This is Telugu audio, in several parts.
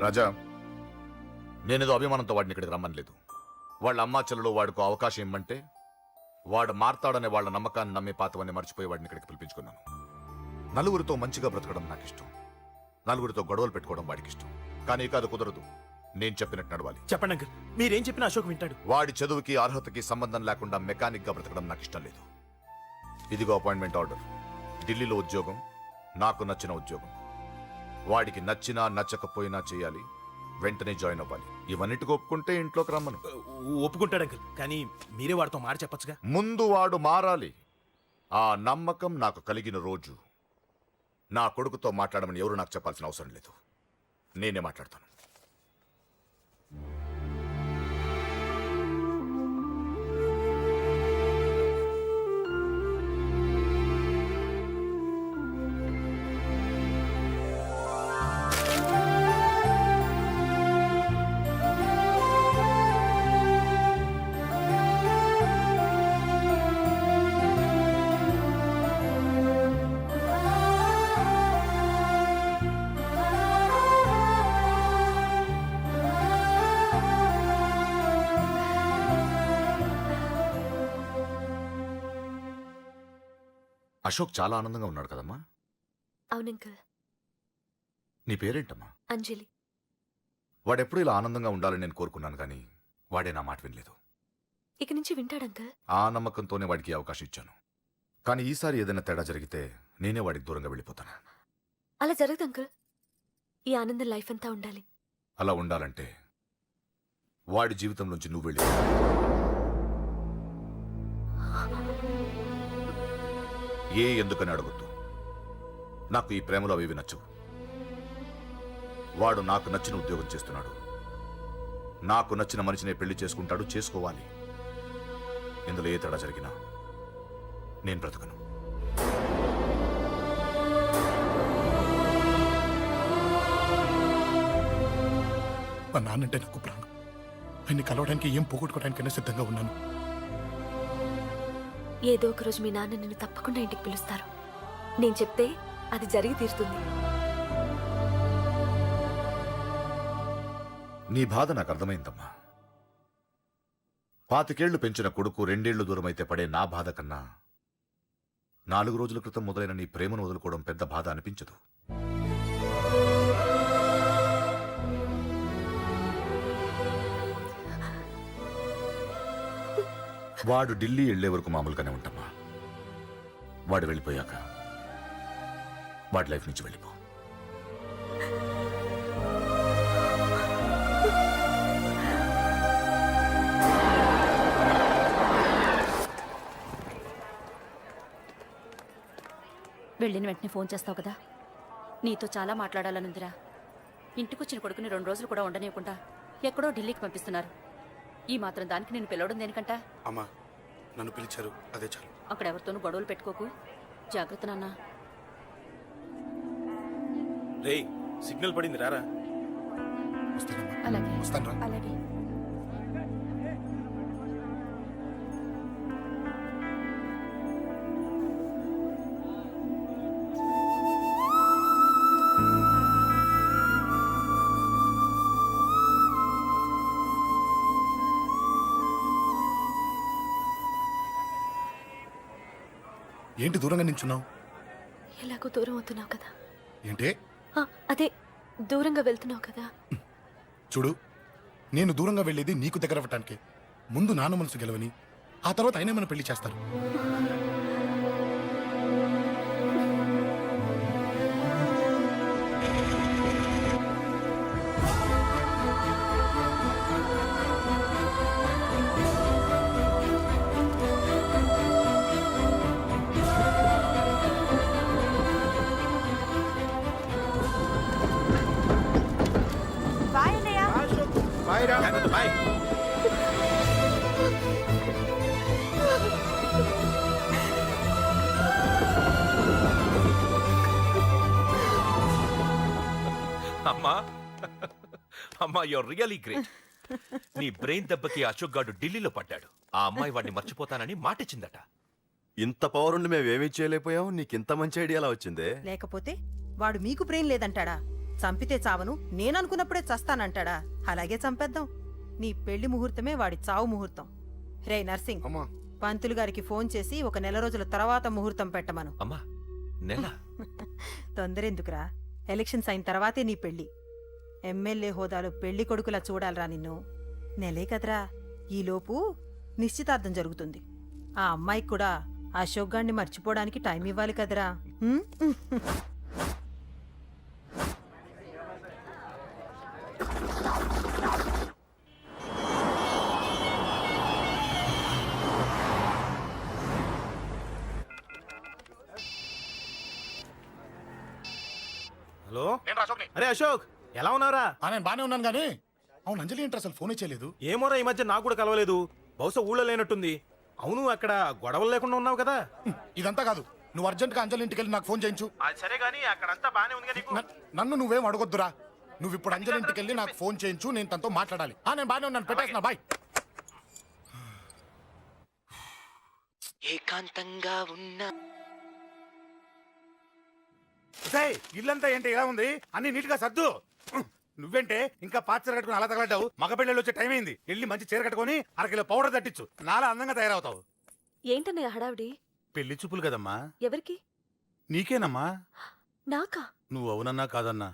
రాజా, నేనేదో అభిమానంతో వాడిని ఇక్కడికి రమ్మనలేదు. వాళ్ళ అమ్మా చెల్లెలు వాడికి అవకాశం ఇమ్మంటే వాడు మారతాడనే వాళ్ళ నమ్మకాన్ని నమ్మి పాతవన్నీ మర్చిపోయి వాడిని ఇక్కడికి పిలిపించుకున్నాను. నలుగురితో మంచిగా బ్రతకడం నాకు ఇష్టం, నలుగురితో గొడవలు పెట్టుకోవడం వాడికి ఇష్టం. కానీ ఇక అది కుదరదు. నేను చెప్పినట్టు నడవాలి. చెప్పండి అంకుల్, మీరేం చెప్పినా అశోక్ వింటాడు. వాడి చదువుకి అర్హతకి సంబంధం లేకుండా మెకానిక్ గా బ్రతకడం నాకు ఇష్టం లేదు. ఇదిగో అపాయింట్మెంట్ ఆర్డర్. ఢిల్లీలో ఉద్యోగం, నాకు నచ్చిన ఉద్యోగం. వాడికి నచ్చినా నచ్చకపోయినా చేయాలి, వెంటనే జాయిన్ అవ్వాలి. ఇవన్నిటికి ఒప్పుకుంటే ఇంట్లోకి రమ్మను. ఒప్పుకుంటాడు అంకుల్, కానీ మీరే వాడితో మాట చెప్పచ్చుగా. ముందు వాడు మారాలి. ఆ నమ్మకం నాకు కలిగిన రోజు నా కొడుకుతో మాట్లాడమని ఎవరు నాకు చెప్పాల్సిన అవసరం లేదు. నేనే మాట్లాడతాను. అశోక్ చాలా ఆనందంగా ఉన్నాడు కదమ్మా. అవునంకల్. నీ పేరేంటమ్మా? అంజలి. వాడెప్పుడు ఇలా ఆనందంగా ఉండాలని నేను కోరుకున్నాను, కానీ వాడే నా మాట వినలేదు. ఇక నుంచి వింటాడంకల్. ఆ నమ్మకంతోనే వాడికి అవకాశం ఇచ్చాను. కానీ ఈసారి ఏదైనా తేడా జరిగితే నేనే వాడికి దూరంగా వెళ్ళిపోతాను. అలా జరగదు అంకల్. ఈ ఆనందం లైఫ్ అంతా ఉండాలి. అలా ఉండాలంటే వాడి జీవితం నుంచి నువ్వు వెళ్ళి ఎందుకని అడగొద్దు. నాకు ఈ ప్రేమలో అవి నచ్చవు. వాడు నాకు నచ్చిన ఉద్యోగం చేస్తున్నాడు, నాకు నచ్చిన మనిషినే పెళ్లి చేసుకుంటాడు, చేసుకోవాలి. ఇందులో ఏ తేడా జరిగినా నేను బ్రతకను. మా నాన్నంటే నాకు ప్రాణం. ఆయన్ని కలవడానికి ఏం పోగొట్టుకోవడానికైనా సిద్ధంగా ఉన్నాను. ఏదో ఒక రోజు మీ నాన్న నిన్ను తప్పకుండా ఇంటికి పిలుస్తారు. నేను చెప్తే అది జరిగి తీరుతుంది. నీ బాధ నాకు అర్థమైందమ్మా. 25 పెంచిన కొడుకు 2 దూరమైతే పడే నా బాధ కన్నా 4 రోజుల క్రితం మొదలైన నీ ప్రేమను వదులుకోవడం పెద్ద బాధ అనిపించదు. వాడు ఢిల్లీ వెళ్లే వరకు మామూలుగానే ఉంటామా. వాడు వెళ్ళిపోయాక వాడి లైఫ్ నుంచి వెళ్ళిపో. వెళ్ళిన వెంటనే ఫోన్ చేస్తావు కదా. నీతో చాలా మాట్లాడాలనుందిరా. ఇంటికొచ్చిన కొడుకుని 2 రోజులు కూడా ఉండనివ్వకుండా ఎక్కడో ఢిల్లీకి పంపిస్తున్నారు. ఈ మాత్రం దానికి నేను పిలవడం దేనికంట? అమ్మా, నన్ను పిలిచారు, అదే చాలు. అక్కడ ఎవరితోనూ గొడవలు పెట్టుకోకు. జాగ్రత్త నాన్న. రేయ్, సిగ్నల్ పడింది, రారా. అలాగే వస్తాను రా. అలాగే. ఏంటి దూరంగా నించున్నావు? ఎలాగో దూరం అవుతున్నావు కదా. ఏంటే? అదే దూరంగా వెళ్తున్నావు కదా. చూడు, నేను దూరంగా వెళ్ళేది నీకు దగ్గర అవ్వటానికి. ముందు నాన్న మనసు గెలవని, ఆ తర్వాత అయినా మన పెళ్లి చేస్తారు. బాయ్. అమ్మా అమ్మా, యూర్ రియలీ గ్రేట్. నీ బ్రెయిన్ దెబ్బకి అశోక్ గాడు ఢిల్లీలో పడ్డాడు. ఆ అమ్మాయి వాడిని మర్చిపోతానని మాటిచ్చిందట. ఇంత పవర్ ఉండి మేమేమీ చేయలేకపోయాం. నీకింత మంచి ఐడియా ఎలా వచ్చిందే? లేకపోతే వాడు మీకు బ్రెయిన్ లేదంటాడా? చంపితే చావను నేననుకున్నప్పుడే చస్తానంటాడా? అలాగే చంపేద్దాం. నీ పెళ్లి ముహూర్తమే వాడి చావు ముహూర్తం. రే నర్సింగ్, అమ్మా పంతులు గారికి ఫోన్ చేసి ఒక నెల రోజుల తర్వాత ముహూర్తం పెట్టమను. అమ్మా నెల తొందరెందుకురా? ఎలక్షన్స్ అయిన తర్వాతే నీ పెళ్లి. ఎమ్మెల్యే హోదాలో పెళ్లి కొడుకులా చూడాలరా నిన్ను. నెలే కదరా, ఈలోపు నిశ్చితార్థం జరుగుతుంది. ఆ అమ్మాయికి కూడా అశోక్ గాన్ని మర్చిపోవడానికి టైం ఇవ్వాలి కదరా. ఉమ్? హలో నేను అశోక్ని. అరే అశోక్, ఎలా ఉన్నారా? నేను బానే ఉన్నాను కానీ అవును అంజలి ఏంటి అసలు ఫోనే చేయలేదు? ఏమోరా, ఈ మధ్య నాకు కూడా కలవలేదు. బహుశా ఊళ్ళో లేనట్టుంది. అవును, అక్కడ గొడవలు లేకుండా ఉన్నావు కదా? ఇదంతా కాదు, నువ్వు అర్జెంట్గా అంజలి ఇంటికి వెళ్ళి నాకు ఫోన్ చేయించు. అది సరే గానీ అక్కడంతా బానే ఉంది కదా నీకు? నన్ను నువ్వేం అడగొద్దురా. నువ్వు ఇప్పుడు అంజలి ఇంటికి వెళ్ళి నాకు ఫోన్ చేయించు, నేను తనతో మాట్లాడాలి. నేను బానే ఉన్నాను, పెట్టేస్తున్నా, బాయ్. ఏకాంతంగా ఉన్న ఇల్లంతా ఏంటి ఇలా ఉంది? అన్ని నీట్ గా సర్దు. నువ్వేంటే ఇంకా పాత చీర కట్టుకుని అలా తగలడ్డావు? మగ పిల్లలు వచ్చే టైం అయింది. వెళ్ళి మంచి చీర కట్టుకుని అరకిలో పౌడర్ తట్టించు. నాలా అందంగా తయారవుతావు. ఏంటన్నయ్య హడావిడి? పెళ్లి చూపులు కదమ్మా, ఎవరికి? నీకేనమ్మా. నాకా? నువ్వు అవునన్నా కాదన్నా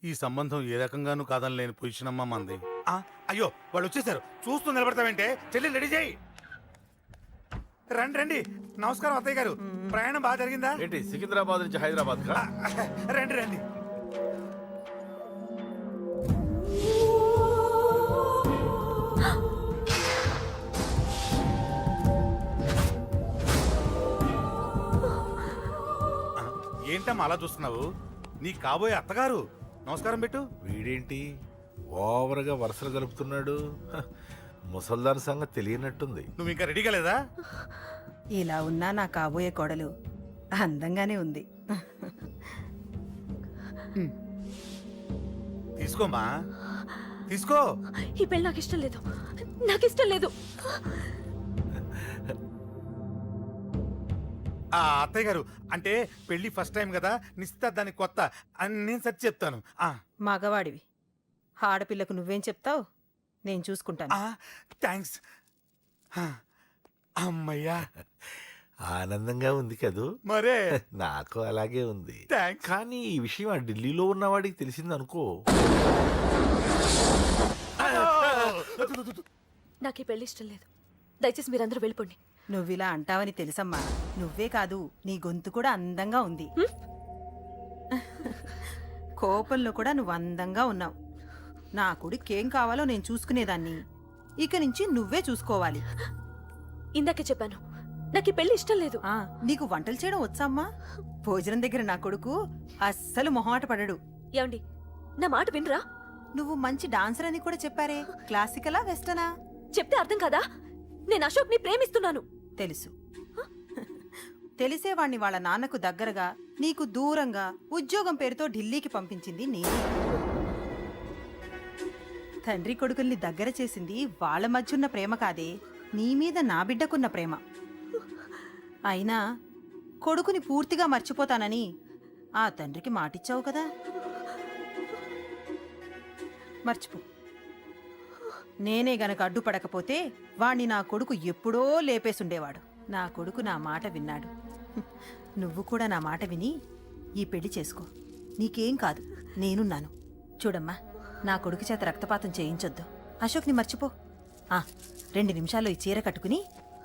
ఈ సంబంధం ఏ రకంగానూ కాదని లేని పొజిషన్ అమ్మా మంది. అయ్యో వాళ్ళు వచ్చేసారు, చూస్తూ నిలబడతావేంటే? చెల్లి రెడీ చేయి. రండి రండి. నమస్కారం అత్తయ్య గారు, ప్రయాణం బాగా జరిగిందా? ఏంటి సికింద్రాబాద్ నుంచి హైదరాబాద్ కా? రండి రండి. ఏంటమ్మా అలా చూస్తున్నావు? నీ కాబోయే అత్తగారు. నమస్కారం పెట్టు. వీడేంటి ఓవర్గా వరుసలు కలుపుతున్నాడు? ముసల్దాన్ సంగతి తెలియనట్టుంది. నువ్వు ఇంకా రెడీగా లేదా? ఇలా ఉన్నా నా కాబోయే కోడలు అందంగానే ఉంది. తీసుకోమ్మా, తీసుకో. ఈ పెళ్లి నాకు ఇష్టం లేదు, నాకు ఇష్టం లేదు. అత్తయ్య గారు, అంటే పెళ్లి ఫస్ట్ టైం కదా, నిశ్చితార్థానికి కొత్త అని నేను సరి చెప్తాను. మగవాడివి, ఆడపిల్లకు నువ్వేం చెప్తావు? నేను చూసుకుంటాను. థ్యాంక్స్. అమ్మయ్యా, ఆనందంగా ఉంది కదూ? మరే నాకు అలాగే ఉంది. థ్యాంక్స్. కానీ ఈ విషయం ఆ ఢిల్లీలో ఉన్నవాడికి తెలిసింది అనుకో. నాకు ఈ పెళ్లి ఇష్టం లేదు. దయచేసి మీరందరూ వెళ్ళిపోండి. నువ్విలా అంటావని తెలుసమ్మా. నువ్వే కాదు, నీ గొంతు కూడా అందంగా ఉంది. కోపంలో కూడా నువ్వు అందంగా ఉన్నావు. నా కొడుకేం కావాలో నేను చూసుకునేదాన్ని. ఇక నుంచి నువ్వే చూసుకోవాలి. ఇందాకే చెప్పాను, నాకు ఈ పెళ్లి ఇష్టం లేదు. నీకు వంటలు చేయడం వచ్చామ్మా? భోజనం దగ్గర నా కొడుకు అస్సలు మొహమాట పడడు. ఏమండి, నా మాట వినరా? నువ్వు మంచి డాన్సర్ అని కూడా చెప్పారే. క్లాసికలా వెస్టర్నా? చెప్తే అర్థం కాదా? నేను అశోక్ ని ప్రేమిస్తున్నాను. తెలుసు. తెలిసేవాణ్ణి వాళ్ళ నాన్నకు దగ్గరగా, నీకు దూరంగా ఉద్యోగం పేరుతో ఢిల్లీకి పంపించింది నేనే. తండ్రి కొడుకుల్ని దగ్గర చేసింది వాళ్ళ మధ్యున్న ప్రేమ కాదే, నీ మీద నా బిడ్డకున్న ప్రేమ. అయినా కొడుకుని పూర్తిగా మర్చిపోతానని ఆ తండ్రికి మాటిచ్చావు కదా. మర్చిపో. నేనే గనక అడ్డుపడకపోతే వాణ్ణి నా కొడుకు ఎప్పుడో లేపేసుండేవాడు. నా కొడుకు నా మాట విన్నాడు. నువ్వు కూడా నా మాట విని ఈ పెళ్లి చేసుకో. నీకేం కాదు, నేనున్నాను. చూడమ్మా, నా కొడుకు చేత రక్తపాతం చేయించొద్దు. అశోక్ని మర్చిపో. 2 నిమిషాల్లో ఈ చీర కట్టుకుని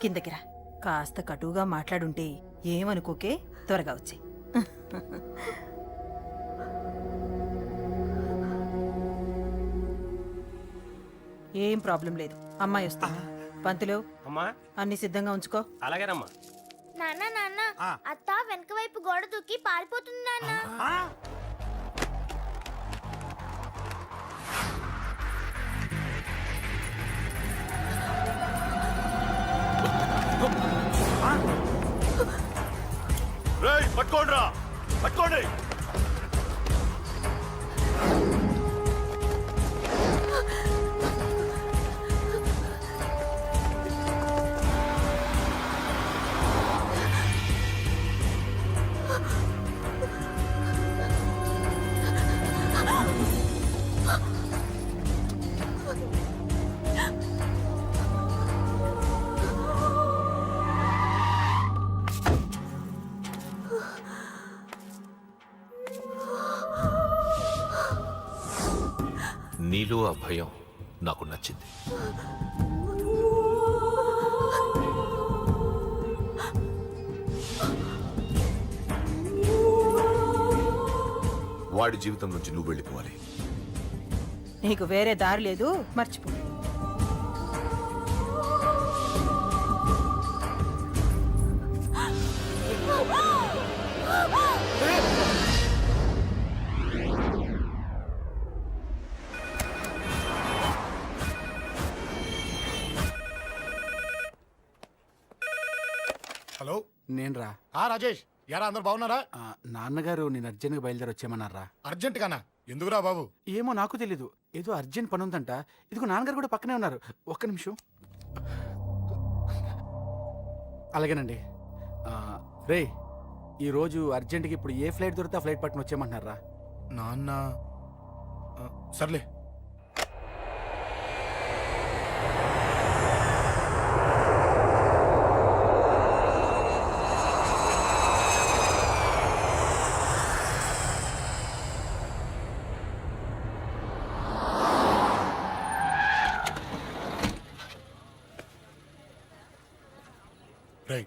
కిందకిరా. కాస్త కటువుగా మాట్లాడుంటే ఏమనుకోకే, త్వరగా వచ్చే. ఏం ప్రాబ్లం లేదు, అమ్మాయి వస్తుంది. పంతులు, అమ్మా అన్ని సిద్ధంగా ఉంచుకో. అలాగేనమ్మా. నాన్న నాన్న, అత్త వెనక వైపు గోడ దూకి పారిపోతుంది నాన్న. పట్టుకోండి, పట్టుకోండి. నీలో ఆ భయం నాకు నచ్చింది. వాడి జీవితం నుంచి నువ్వు వెళ్ళిపోవాలి. నీకు వేరే దారి లేదు, మర్చిపో. హలో, నేను రా రాజేష్, యారా అందరు బాగున్నారా? నాన్నగారు నేను అర్జెంట్గా బయలుదేరి వచ్చేయమన్నారా? అర్జెంట్ గానా? ఎందుకురా బాబు? ఏమో నాకు తెలీదు, ఏదో అర్జెంట్ పని ఉందంట. ఇదిగో నాన్నగారు కూడా పక్కనే ఉన్నారు. ఒక్క నిమిషం. అలాగేనండి. రే, ఈరోజు అర్జెంట్కి ఇప్పుడు ఏ ఫ్లైట్ దొరికితే ఆ ఫ్లైట్ పట్టుకుని వచ్చేయమంటున్నారా? నాన్న సర్లే. రై,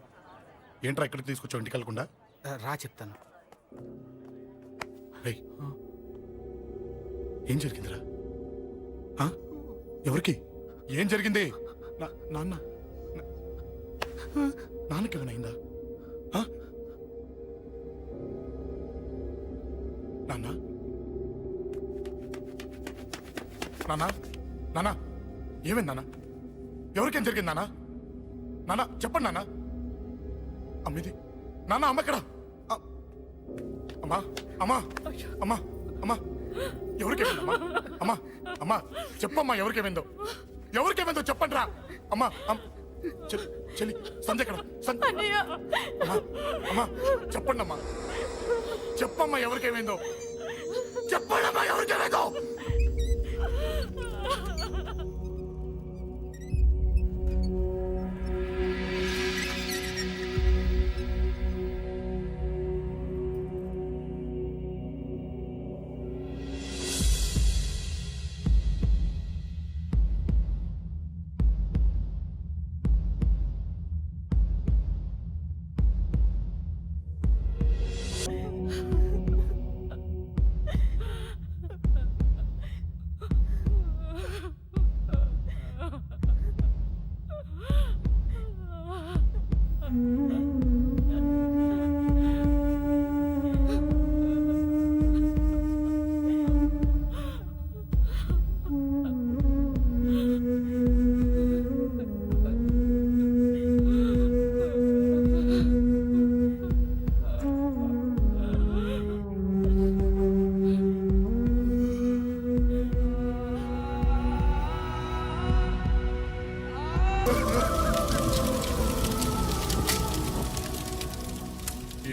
ఏంట్రా ఇక్కడికి తీసుకొచ్చావు ఇంటికి వెళ్ళకుండా? రా చెప్తాను. రై, ఏం జరిగిందిరా? ఎవరికి ఏం జరిగింది? నాన్న నాన్నకి ఏమైనా అయిందా? నాన్న నాన్న నాన్న ఏమైంది నాన్న? ఎవరికేం జరిగింది నాన్న? నాన్న చెప్పండి నాన్న. అమ్మిది నాన్న, అమ్మ ఎక్కడ? అమ్మా అమ్మా అమ్మా అమ్మా ఎవరికేమైందమ్మా? అమ్మా అమ్మా చెప్పమ్మా, ఎవరికేమైందో? ఎవరికేమైందో చెప్పండి రా. అమ్మా చెల్లి సంధ్య ఎక్కడ? అమ్మా అమ్మా చెప్పండి అమ్మా, చెప్పమ్మా ఎవరికేమైందో? చెప్పండి అమ్మా ఎవరికేమైందో?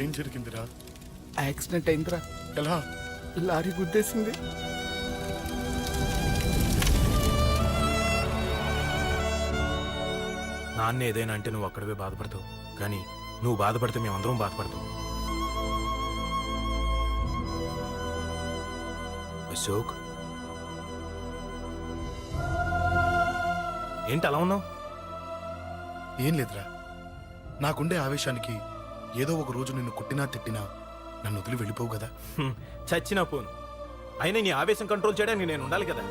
ఏం జరిగిందిరా? యాక్సిడెంట్ అయిందిరా. ఎలా? లారీ గుద్దేసింది. నాన్న ఏదైనా అంటే నువ్వు అక్కడవే బాధపడతావు, కానీ నువ్వు బాధపడితే మేమందరం బాధపడతాం. అశోక్, ఏంటి అలా ఉన్నావు? ఏం లేదురా, నాకుండే ఆవేశానికి ఏదో ఒక రోజు నిన్ను కొట్టినా తిట్టినా నన్ను వదిలి వెళ్ళిపోవు కదా. చచ్చినా పోను, అయినా నీ ఆవేశం కంట్రోల్ చేయడానికి నేను ఉండాలి కదా.